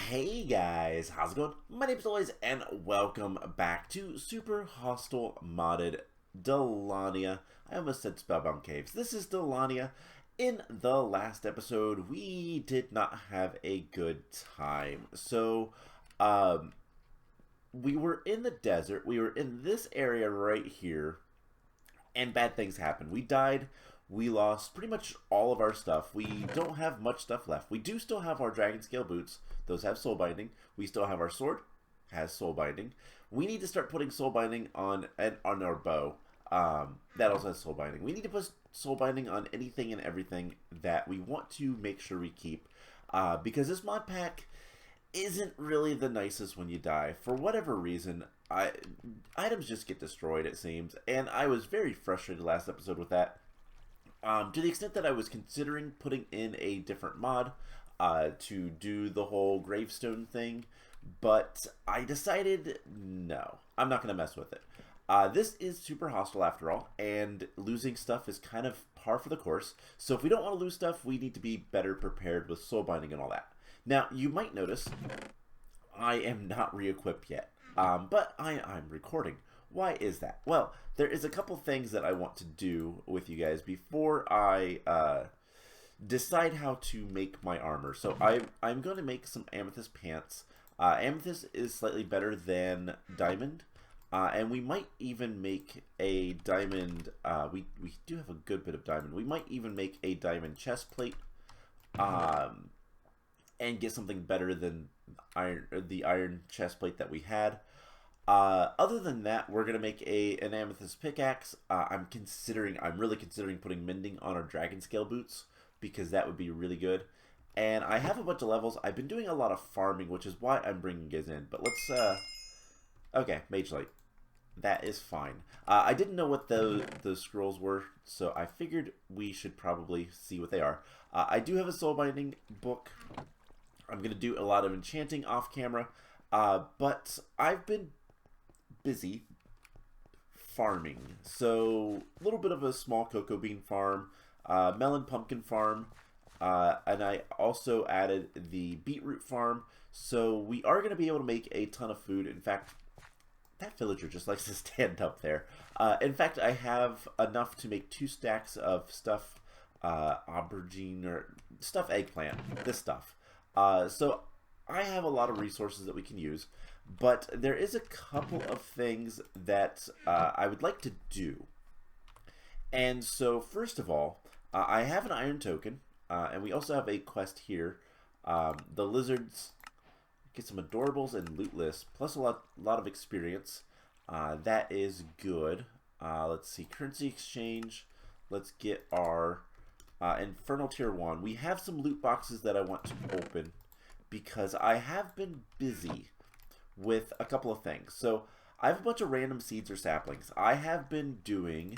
Hey guys, how's it going? My name is Lois, and welcome back to Super Hostile Modded Dalania. I almost said Spellbound Caves. This is Dalania. In the last episode, we did not have a good time. Um, we were in the desert. We were in this area right here, and bad things happened. We died. We lost pretty much all of our stuff. We don't have much stuff left. We do still have our dragon scale boots. Those have soul binding. We still have our sword. Has soul binding. We need to start putting soul binding on our bow. That also has soul binding. We need to put soul binding on anything and everything that we want to make sure we keep. Because this mod pack isn't really the nicest when you die. For whatever reason, items just get destroyed, it seems. And I was very frustrated last episode with that. To the extent that I was considering putting in a different mod to do the whole gravestone thing, but I decided no, I'm not going to mess with it. This is super hostile after all, and losing stuff is kind of par for the course. So if we don't want to lose stuff, we need to be better prepared with soul binding and all that. Now, you might notice I am not re-equipped yet, but I'm recording. Why is that? Well, there is a couple things that I want to do with you guys before I decide how to make my armor. So I'm going to make some amethyst pants. Amethyst is slightly better than diamond, and we might even make a diamond. We do have a good bit of diamond. We might even make a diamond chest plate, and get something better than the iron chest plate that we had. Other than that, we're gonna make an amethyst pickaxe. I'm really considering putting mending on our dragon scale boots because that would be really good. And I have a bunch of levels. I've been doing a lot of farming, which is why I'm bringing you guys in. But let's okay, Mage Light. That is fine. I didn't know what those scrolls were, so I figured we should probably see what they are. I do have a soul binding book. I'm gonna do a lot of enchanting off camera, but I've been busy farming. So a little bit of a small cocoa bean farm, melon pumpkin farm, and I also added the beetroot farm. So we are going to be able to make a ton of food. In fact, that villager just likes to stand up there. In fact, I have enough to make 2 stacks of stuff aubergine or stuff eggplant, this stuff. So I have a lot of resources that we can use. But there is a couple of things that I would like to do. And so first of all, I have an iron token, and we also have a quest here. The lizards get some adorables and loot lists, plus a lot of experience. That is good. Let's see, currency exchange. Let's get our Infernal Tier 1. We have some loot boxes that I want to open because I have been busy with a couple of things. So I have a bunch of random seeds or saplings. I have been doing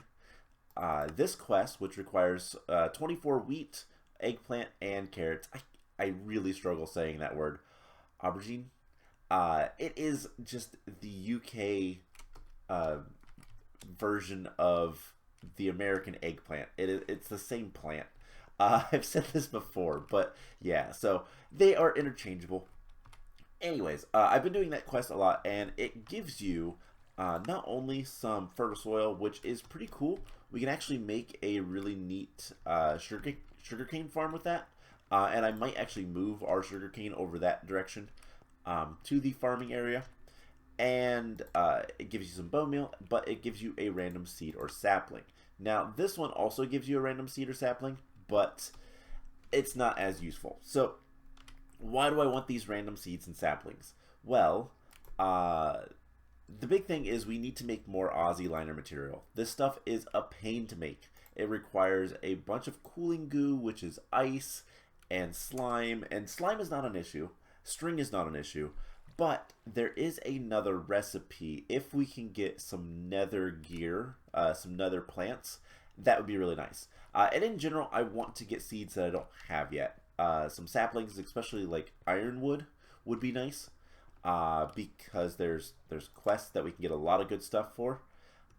this quest, which requires 24 wheat, eggplant, and carrots. I really struggle saying that word. Aubergine. It is just the UK version of the American eggplant. It's the same plant. I've said this before, but yeah, so they are interchangeable. Anyways, I've been doing that quest a lot, and it gives you not only some fertile soil, which is pretty cool. We can actually make a really neat sugarcane farm with that, and I might actually move our sugarcane over that direction to the farming area. And it gives you some bone meal, but it gives you a random seed or sapling. Now, this one also gives you a random seed or sapling, but it's not as useful. So why do I want these random seeds and saplings? Well, the big thing is we need to make more Aussie liner material. This stuff is a pain to make. It requires a bunch of cooling goo, which is ice, and slime is not an issue. String is not an issue. But there is another recipe. If we can get some nether gear, some nether plants, that would be really nice. And in general, I want to get seeds that I don't have yet. Some saplings, especially like ironwood, would be nice because there's quests that we can get a lot of good stuff for.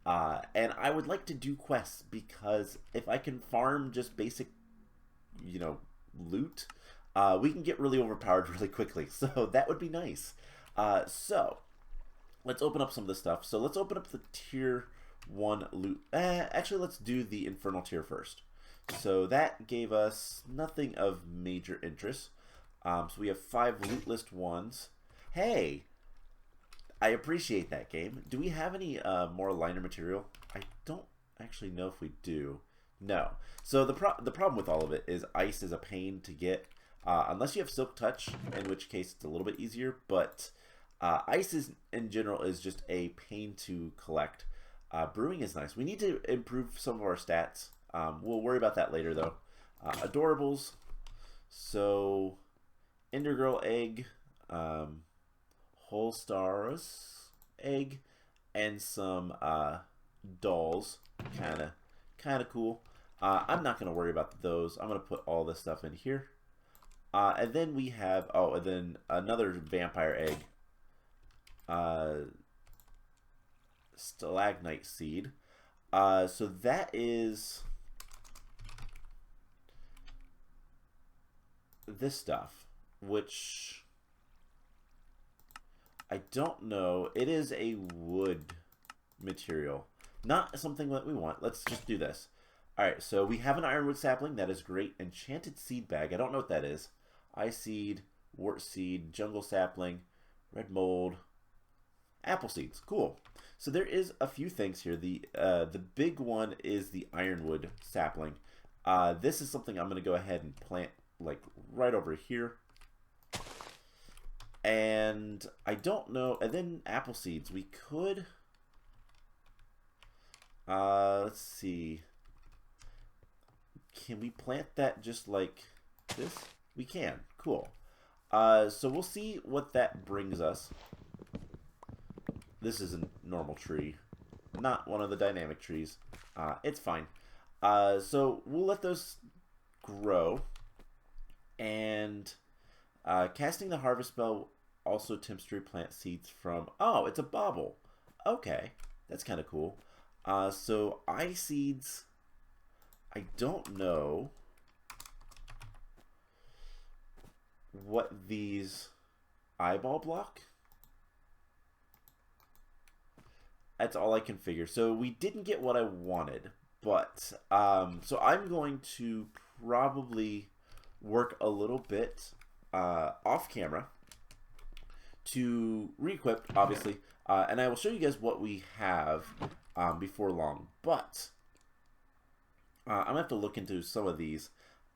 And I would like to do quests because if I can farm just basic, loot, we can get really overpowered really quickly. So that would be nice. So let's open up some of this stuff. So let's open up the tier 1 loot. Actually, let's do the infernal tier first. So that gave us nothing of major interest. So we have 5 loot list ones. Hey, I appreciate that, game. Do we have any more liner material? I don't actually know if we do. No. So the problem with all of it is ice is a pain to get, unless you have silk touch, in which case it's a little bit easier. But ice is in general is just a pain to collect. Brewing is nice. We need to improve some of our stats. We'll worry about that later, though. Adorables. So, Ender Girl egg, Whole Stars egg, and some dolls. Kind of cool. I'm not gonna worry about those. I'm gonna put all this stuff in here. And then we have and then another vampire egg. Stalagnite seed. So that is this stuff, which I don't know. It is a wood material, not something that we want. Let's just do this. Alright, so we have an ironwood sapling. That is great. Enchanted seed bag. I don't know what that is. Ice seed, wart seed, jungle sapling, red mold, apple seeds. Cool. So there is a few things here. The big one is the ironwood sapling. This is something I'm going to go ahead and plant like right over here. And I don't know. And then apple seeds. We could. Let's see. Can we plant that just like this? We can. Cool. So we'll see what that brings us. This is a normal tree, not one of the dynamic trees. It's fine. So we'll let those grow. And casting the harvest spell also attempts to replant seeds from... Oh, it's a bauble. Okay, that's kind of cool. So eye seeds, I don't know what these eyeball block. That's all I can figure. So we didn't get what I wanted, but so I'm going to probably work a little bit off camera to re-equip, obviously, and I will show you guys what we have before long. But I'm gonna have to look into some of these,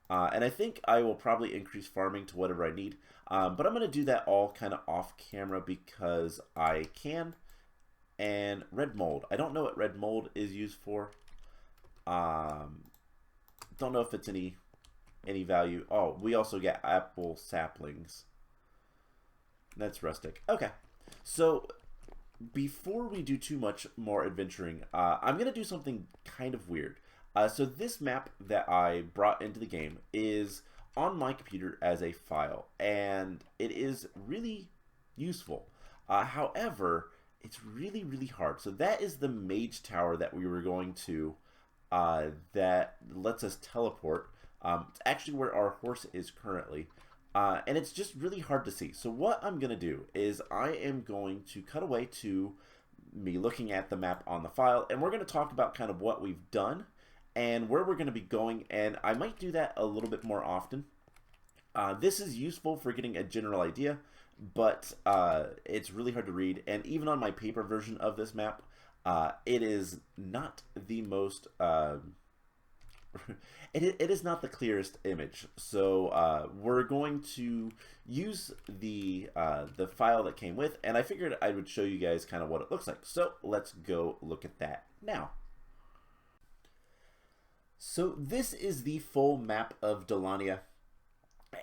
and I think I will probably increase farming to whatever I need. But I'm gonna do that all kind of off camera because I can. And red mold. I don't know what red mold is used for. Don't know if it's any value. Oh, we also get apple saplings. That's rustic. Okay. So before we do too much more adventuring, I'm going to do something kind of weird. So this map that I brought into the game is on my computer as a file, and it is really useful. However, it's really, really hard. So that is the mage tower that we were going to, that lets us teleport. It's actually where our horse is currently. And it's just really hard to see. So what I'm going to do is I am going to cut away to me looking at the map on the file. And we're going to talk about kind of what we've done and where we're going to be going. And I might do that a little bit more often. This is useful for getting a general idea, but it's really hard to read. And even on my paper version of this map, it is not the most... it is not the clearest image. So we're going to use the file that came with, and I figured I would show you guys kind of what it looks like. So let's go look at that now. So this is the full map of Dalania,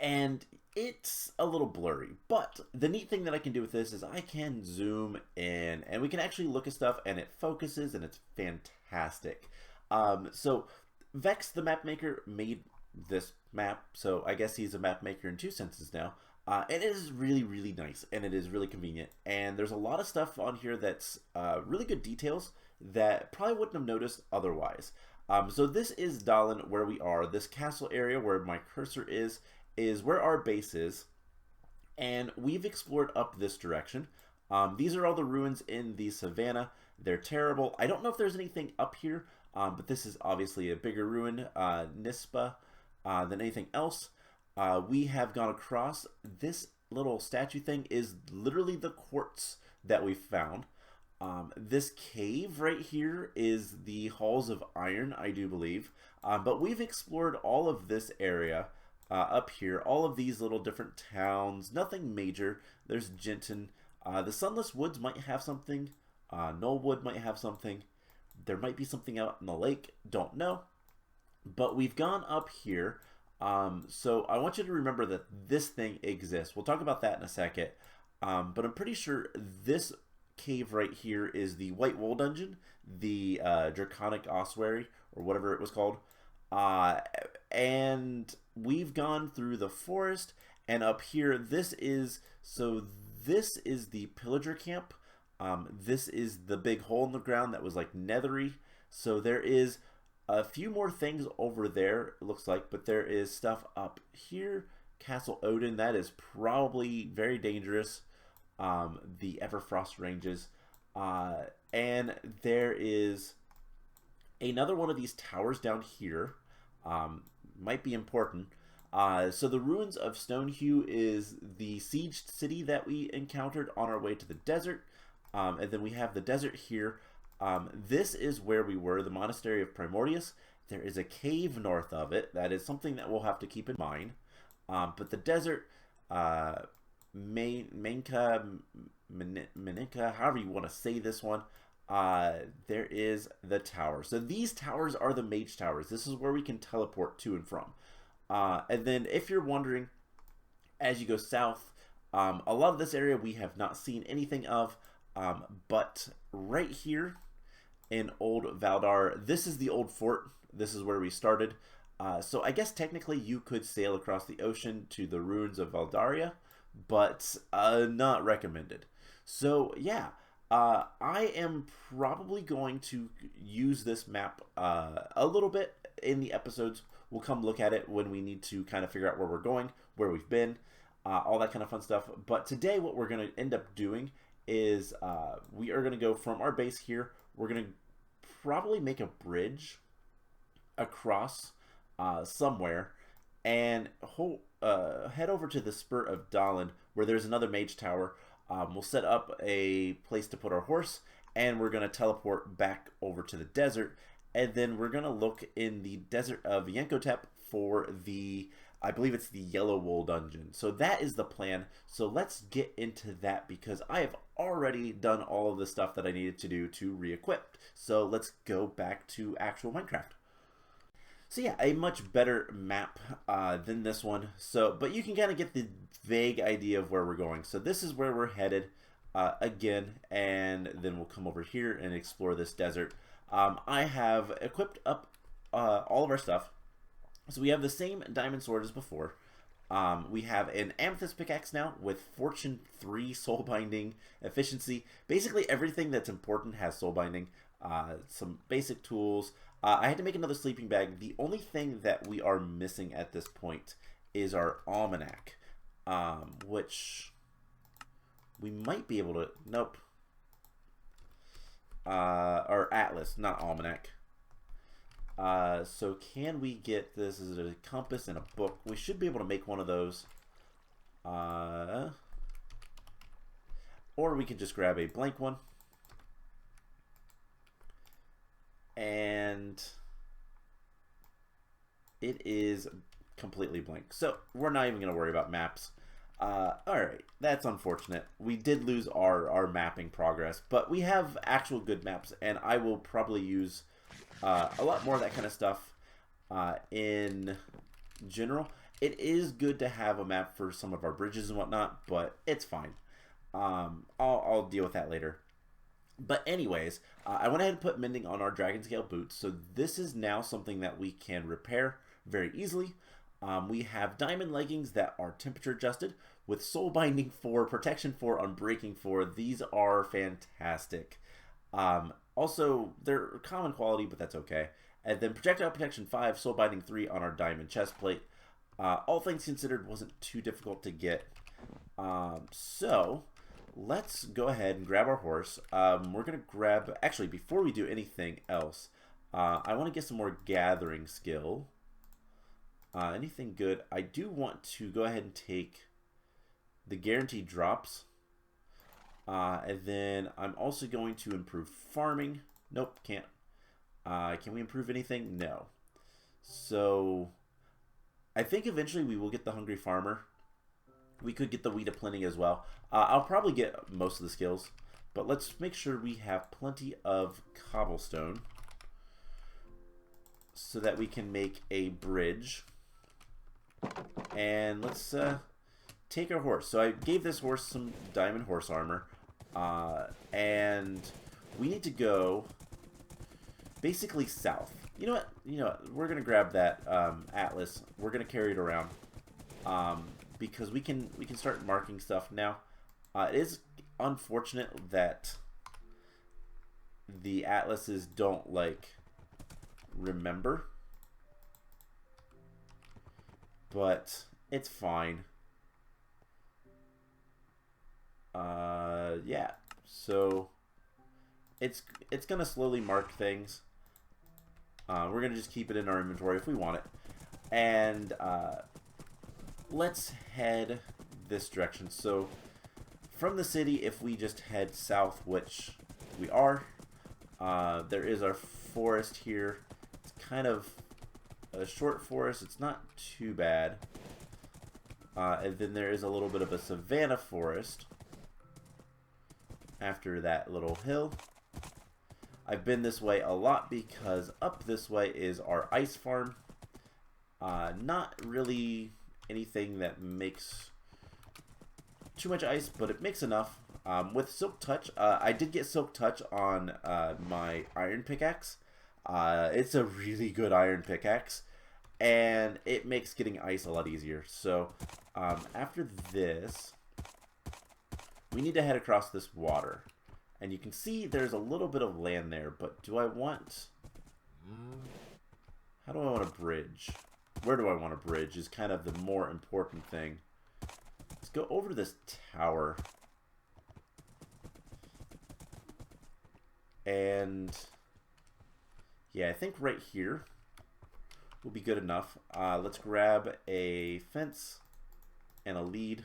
and it's a little blurry, but the neat thing that I can do with this is I can zoom in and we can actually look at stuff and it focuses and it's fantastic. So Vex, the map maker, made this map, so I guess he's a map maker in two senses now. And it is really, really nice, and it is really convenient. And there's a lot of stuff on here that's really good details that probably wouldn't have noticed otherwise. So this is Dalin, where we are, this castle area where my cursor is, is where our base is, and we've explored up this direction. These are all the ruins in the savannah. They're terrible. I don't know if there's anything up here, but this is obviously a bigger ruin, Nispa, than anything else. We have gone across. This little statue thing is literally the quartz that we found. This cave right here is the Halls of Iron, I do believe. But we've explored all of this area up here, all of these little different towns, nothing major. There's Jenton. The Sunless Woods might have something. Knollwood might have something. There might be something out in the lake. Don't know. But we've gone up here. So I want you to remember that this thing exists. We'll talk about that in a second. But I'm pretty sure this cave right here is the White Wool Dungeon, the Draconic Ossuary, or whatever it was called. And we've gone through the forest, and up here, this is the pillager camp. This is the big hole in the ground that was like nethery. So there is a few more things over there, it looks like, but there is stuff up here. Castle Odin, that is probably very dangerous. The Everfrost ranges. And there is another one of these towers down here. Might be important. So the ruins of Stonehew is the sieged city that we encountered on our way to the desert. And then we have the desert here. This is where we were, the Monastery of Primordius. There is a cave north of it. That is something that we'll have to keep in mind. But the desert, Meninka, however you want to say this one, there is the tower. So these towers are the mage towers. This is where we can teleport to and from. And then if you're wondering, as you go south, a lot of this area we have not seen anything of, but right here in Old Valdar, this is the old fort. This is where we started. So I guess technically you could sail across the ocean to the ruins of Valdaria, but not recommended. So yeah, I am probably going to use this map a little bit in the episodes. We'll come look at it when we need to kind of figure out where we're going, where we've been, all that kind of fun stuff. But today what we're going to end up doing is we are going to go from our base here. We're going to probably make a bridge across somewhere and head over to the Spur of Dalin, where there's another mage tower. We'll set up a place to put our horse, and we're going to teleport back over to the desert, and then we're going to look in the desert of Yenkotep for the, I believe it's the Yellow Wool Dungeon. So that is the plan. So let's get into that, because I have already done all of the stuff that I needed to do to re-equip. So let's go back to actual Minecraft. So yeah, a much better map than this one. So, but you can kind of get the vague idea of where we're going. So this is where we're headed again, and then we'll come over here and explore this desert. I have equipped up all of our stuff. So we have the same diamond sword as before. We have an amethyst pickaxe now with Fortune 3 soul binding efficiency. Basically everything that's important has soul binding. Some basic tools. I had to make another sleeping bag. The only thing that we are missing at this point is our almanac, which we might be able to. Nope. Or atlas, not almanac. So can we get this? Is it a compass and a book? We should be able to make one of those. Or we could just grab a blank one. And it is completely blank. So we're not even going to worry about maps. Alright, that's unfortunate. We did lose our mapping progress, but we have actual good maps, and I will probably use a lot more of that kind of stuff in general. It is good to have a map for some of our bridges and whatnot, but it's fine. I'll deal with that later. But anyways, I went ahead and put mending on our dragon scale boots, so this is now something that we can repair very easily. We have diamond leggings that are temperature adjusted with soul binding 4, protection 4, unbreaking 4. These are fantastic. Also, they're common quality, but that's okay. And then projectile protection 5, soul binding 3 on our diamond chest plate. All things considered, wasn't too difficult to get. So let's go ahead and grab our horse. We're going to grab, actually, before we do anything else, I want to get some more gathering skill. Anything good? I do want to go ahead and take the guaranteed drops. And then I'm also going to improve farming. Nope, can't. Can we improve anything? No. So I think eventually we will get the Hungry Farmer. We could get the Wheat of Plenty as well. I'll probably get most of the skills, but let's make sure we have plenty of cobblestone so that we can make a bridge. And let's take our horse. So I gave this horse some diamond horse armor, and we need to go basically south. You know what? We're gonna grab that atlas. We're gonna carry it around because we can start marking stuff now. It is unfortunate that the atlases don't remember, but it's fine. Yeah. So it's gonna slowly mark things. We're gonna just keep it in our inventory if we want it, and let's head this direction. So from the city, if we just head south, which we are, there is our forest here. It's kind of a short forest. It's not too bad. And then there is a little bit of a savanna forest after that little hill. I've been this way a lot because up this way is our ice farm. Not really anything that makes too much ice, but it makes enough. With Silk Touch, I did get Silk Touch on my iron pickaxe. It's a really good iron pickaxe, and it makes getting ice a lot easier. So after this, we need to head across this water. And you can see there's a little bit of land there, but do I want... How do I want to bridge? Where do I want to bridge is kind of the more important thing. Let's go over to this tower. And... yeah, I think right here will be good enough. Let's grab a fence and a lead.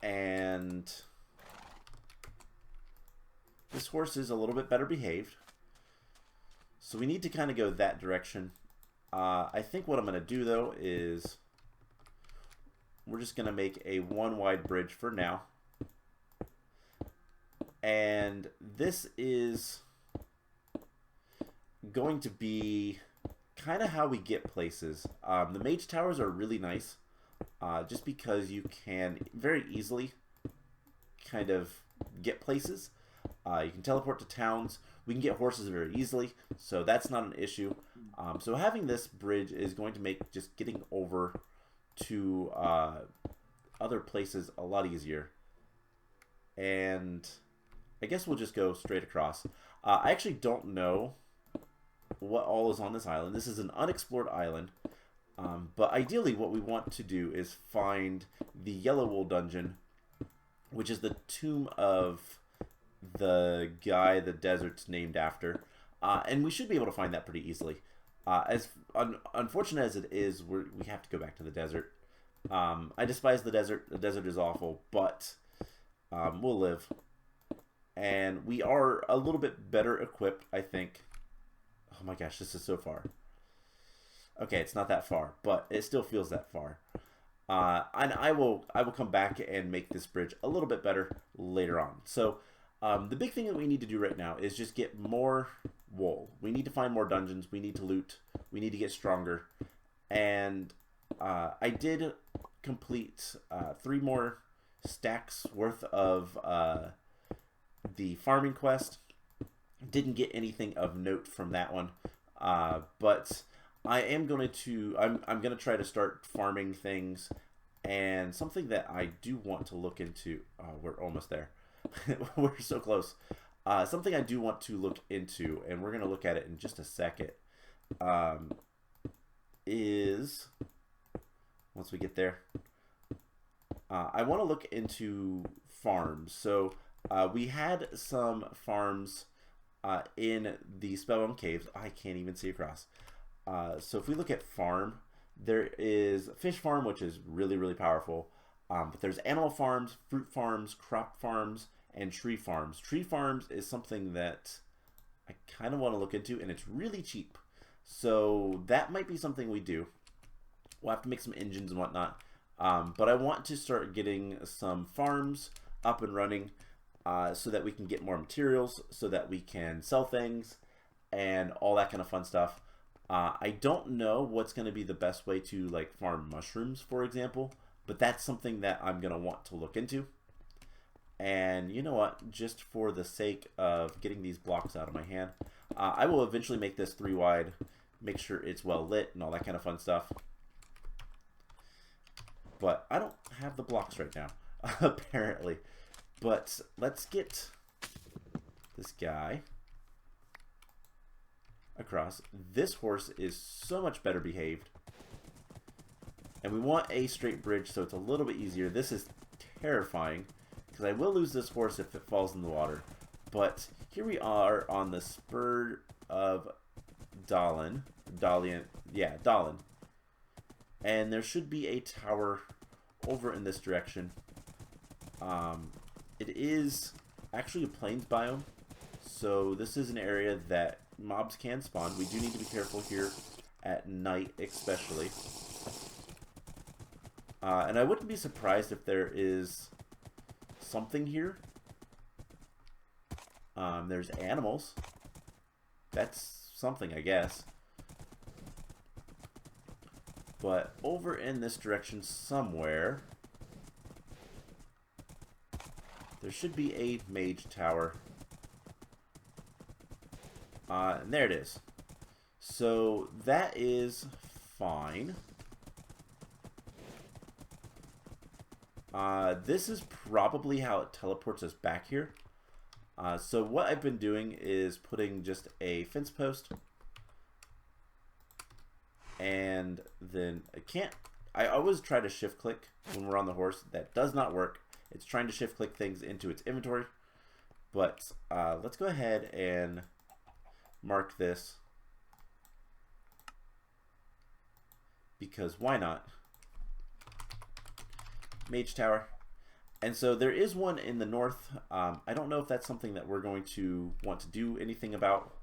And this horse is a little bit better behaved, so we need to kind of go that direction. I think what I'm going to do though is we're just going to make a one wide bridge for now, and this is going to be kind of how we get places. The mage towers are really nice. Just because you can very easily kind of get places. You can teleport to towns. We can get horses very easily, so that's not an issue. So having this bridge is going to make just getting over to other places a lot easier. And I guess we'll just go straight across. I actually don't know what all is on this island. This is an unexplored island. But ideally what we want to do is find the Yellow Wool dungeon, which is the tomb of the guy the desert's named after. And we should be able to find that pretty easily. As unfortunate as it is, we have to go back to the desert. I despise the desert. The desert is awful, but we'll live. And we are a little bit better equipped, I think. Oh my gosh, this is so far. Okay, it's not that far, but it still feels that far. And I will come back and make this bridge a little bit better later on. So the big thing that we need to do right now is just get more wool. We need to find more dungeons. We need to loot. We need to get stronger. And I did complete 3 more stacks worth of the farming quest. Didn't get anything of note from that one, but I am going to I'm going to try to start farming things, and something that I do want to look into. We're almost there. We're so close. Something I do want to look into, and we're going to look at it in just a second, is, once we get there, I want to look into farms. So we had some farms in the Spellbound Caves. I can't even see across. So if we look at farm, there is fish farm, which is really, really powerful. But there's animal farms, fruit farms, crop farms, and tree farms. Tree farms is something that I kind of want to look into, and it's really cheap. So that might be something we do. We'll have to make some engines and whatnot. But I want to start getting some farms up and running so that we can get more materials, so that we can sell things, and all that kind of fun stuff. I don't know what's going to be the best way to like farm mushrooms, for example, but that's something that I'm going to want to look into. And you know what? Just for the sake of getting these blocks out of my hand, I will eventually make this 3 wide, make sure it's well lit and all that kind of fun stuff. But I don't have the blocks right now, apparently. But let's get this guy across. This horse is so much better behaved. And we want a straight bridge so it's a little bit easier. This is terrifying because I will lose this horse if it falls in the water. But here we are on the spur of Dalania. Dalin. And there should be a tower over in this direction. It is actually a plains biome, so this is an area that mobs can spawn. We do need to be careful here at night, especially. And I wouldn't be surprised if there is something here. There's animals. That's something, I guess. But over in this direction somewhere, there should be a mage tower. And there it is. So that is fine. This is probably how it teleports us back here. So what I've been doing is putting just a fence post. And then I always try to shift click when we're on the horse. That does not work. It's trying to shift click things into its inventory. But let's go ahead and mark this, because why not? Mage tower. And so there is one in the north. I don't know if that's something that we're going to want to do anything about.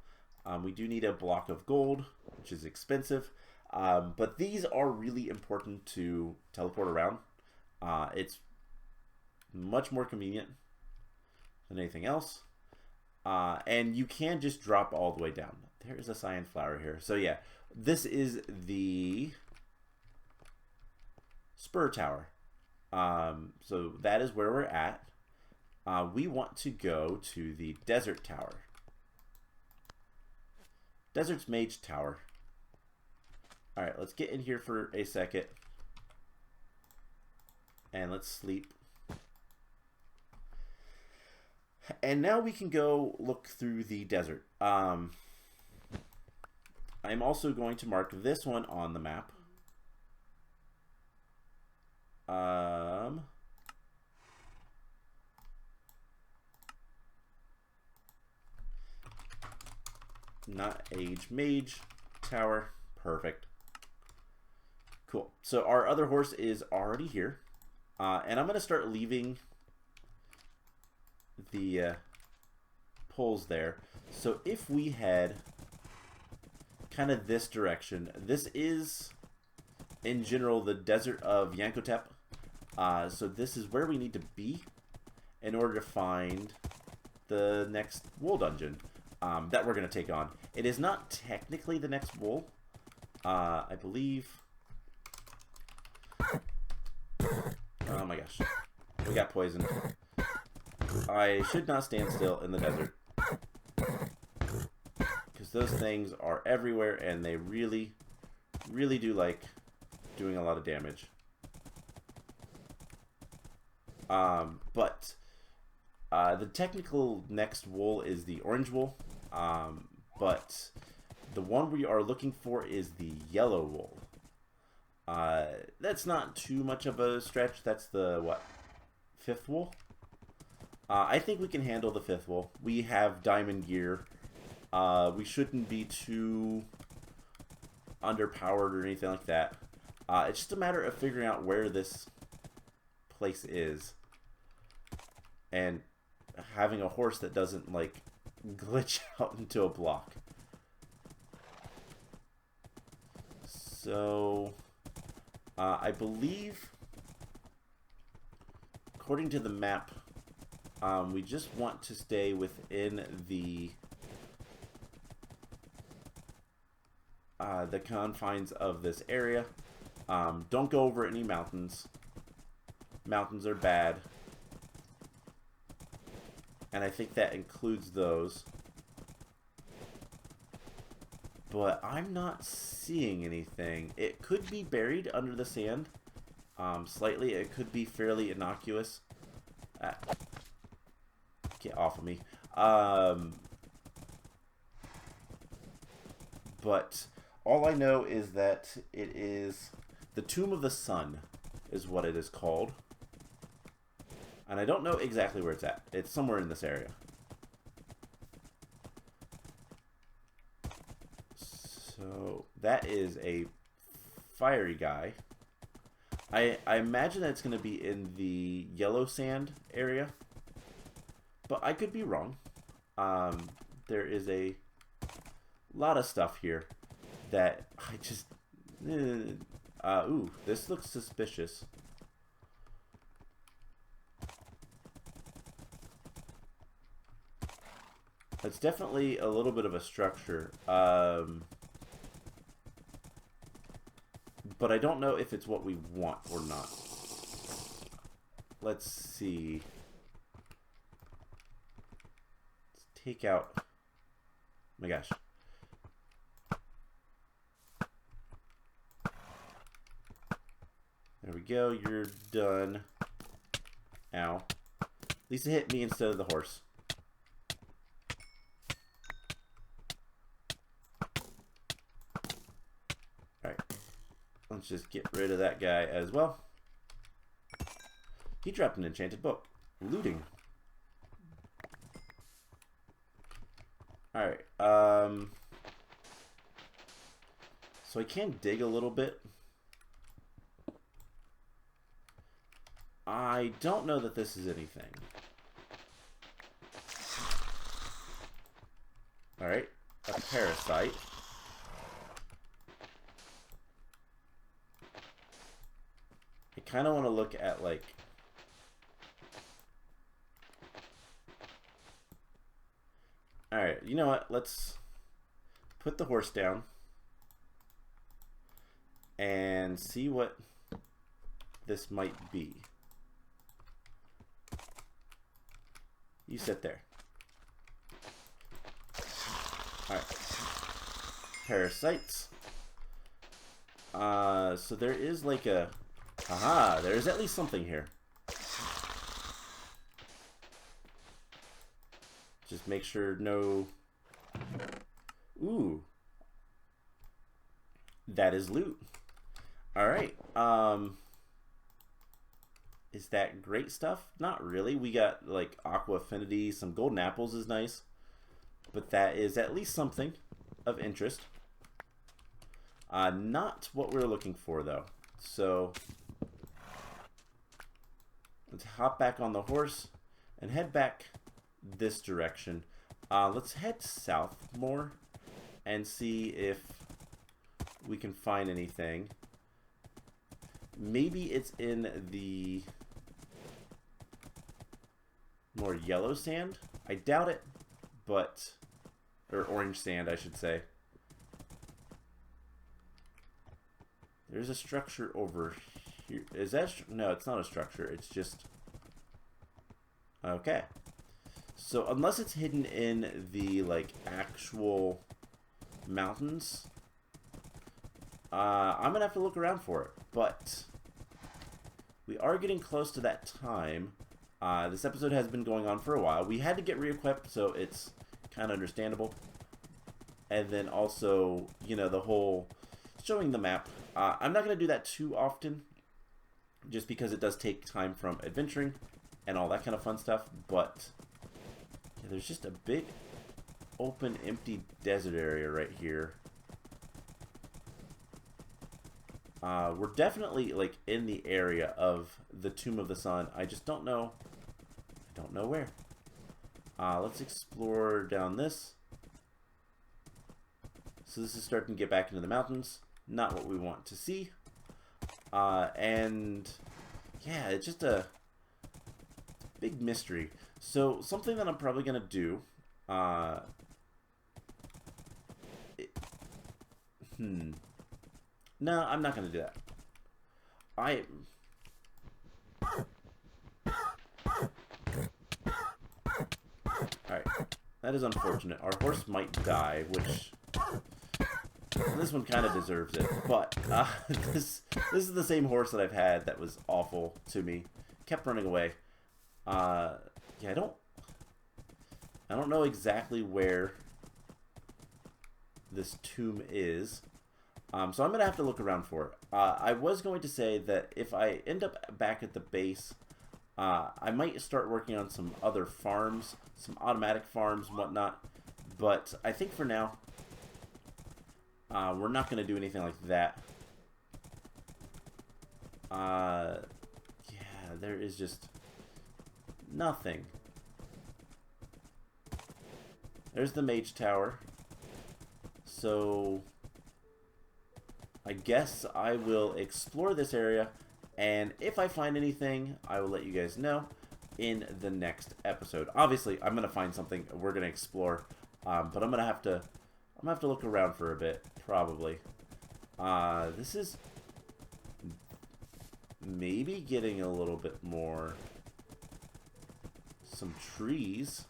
We do need a block of gold, which is expensive. But these are really important to teleport around. It's much more convenient than anything else. And you can just drop all the way down. There is a cyan flower here. So yeah, this is the spur tower. So that is where we're at. We want to go to the desert tower. Desert's mage tower. Alright, let's get in here for a second. And let's sleep. And now we can go look through the desert. I'm also going to mark this one on the map. Not age mage tower. Perfect. Cool. So our other horse is already here. And I'm going to start leaving the poles there. So if we head kind of this direction, this is in general the desert of Yankotep. So this is where we need to be in order to find the next wool dungeon that we're going to take on. It is not technically the next wool. I believe... Oh my gosh. We got poisoned. I should not stand still in the desert, because those things are everywhere and they really, really do like doing a lot of damage. But the technical next wool is the orange wool, but the one we are looking for is the yellow wool. That's not too much of a stretch. That's the, what, 5th wool? I think we can handle the 5th wool. We have diamond gear. We shouldn't be too underpowered or anything like that. It's just a matter of figuring out where this place is. And having a horse that doesn't, like, glitch out into a block. So, I believe, according to the map, we just want to stay within the confines of this area. Don't go over any mountains. Mountains are bad. And I think that includes those. But I'm not seeing anything. It could be buried under the sand. Slightly. It could be fairly innocuous. Get off of me. But all I know is that it is the Tomb of the Sun is what it is called. And I don't know exactly where it's at. It's somewhere in this area. So that is a fiery guy. I imagine that it's going to be in the yellow sand area. But I could be wrong. There is a lot of stuff here that I just... ooh, this looks suspicious. It's definitely a little bit of a structure. But I don't know if it's what we want or not. Let's see. Let's take out... Oh my gosh. There we go. You're done. Ow. At least it hit me instead of the horse. Alright. Let's just get rid of that guy as well. He dropped an enchanted book. Looting. Alright. So I can dig a little bit. I don't know that this is anything. Alright. A parasite. I kind of want to look at, like... Alright, you know what? Let's put the horse down and see what this might be. You sit there. Alright. Parasites. So there is like a... Aha! There's at least something here. Just make sure no... Ooh. That is loot. Alright. Is that great stuff? Not really. We got like aqua affinity, some golden apples is nice. But that is at least something of interest. Not what we're looking for though. So let's hop back on the horse and head back this direction. Let's head south more and see if we can find anything. Maybe it's in the more yellow sand. I doubt it, but... Or orange sand, I should say. There's a structure over here. Is that... No, it's not a structure. It's just... Okay. So, unless it's hidden in the, like, actual mountains, I'm gonna have to look around for it. But we are getting close to that time. This episode has been going on for a while. We had to get re-equipped, so it's kind of understandable. and then also, you know, the whole showing the map. I'm not going to do that too often, just because it does take time from adventuring and all that kind of fun stuff, but yeah, there's just a big open empty desert area right here. We're definitely like in the area of the Tomb of the Sun. I just don't know where. Let's explore down this. So this is starting to get back into the mountains. Not what we want to see. And yeah, it's just a big mystery. So something that I'm probably gonna do. No, I'm not gonna do that. Alright. That is unfortunate. Our horse might die, which this one kind of deserves it. But this is the same horse that I've had that was awful to me. Kept running away. Yeah, I don't know exactly where this tomb is. So I'm gonna have to look around for it. I was going to say that if I end up back at the base, I might start working on some other farms, some automatic farms and whatnot. But I think for now, we're not going to do anything like that. Yeah, there is just nothing. There's the mage tower. So I guess I will explore this area, and if I find anything, I will let you guys know in the next episode. Obviously, I'm gonna find something we're gonna explore, but I'm gonna have to look around for a bit, probably. This is maybe getting a little bit more. Some trees.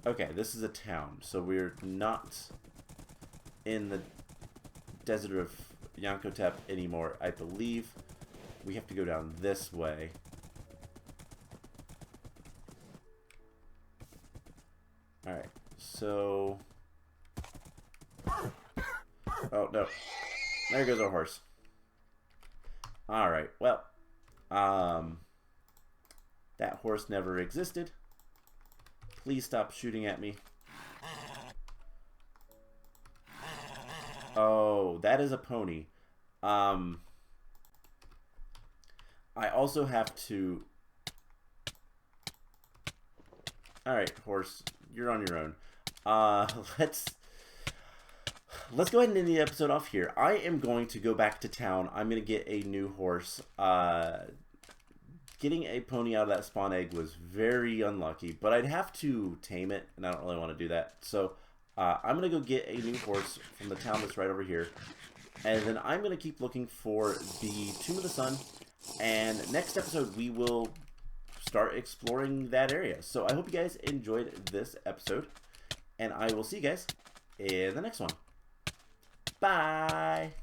Okay, this is a town, so we're not in the desert of Yankotep anymore. I believe we have to go down this way. Alright, so... Oh, no. There goes our horse. Alright, well, that horse never existed. Please stop shooting at me. Oh, that is a pony. I also have to... Alright, horse. You're on your own. Let's go ahead and end the episode off here. I am going to go back to town. I'm going to get a new horse. Getting a pony out of that spawn egg was very unlucky, but I'd have to tame it, and I don't really want to do that. So I'm going to go get a new horse from the town that's right over here, and then I'm going to keep looking for the Tomb of the Sun, and next episode we will start exploring that area. So I hope you guys enjoyed this episode, and I will see you guys in the next one. Bye!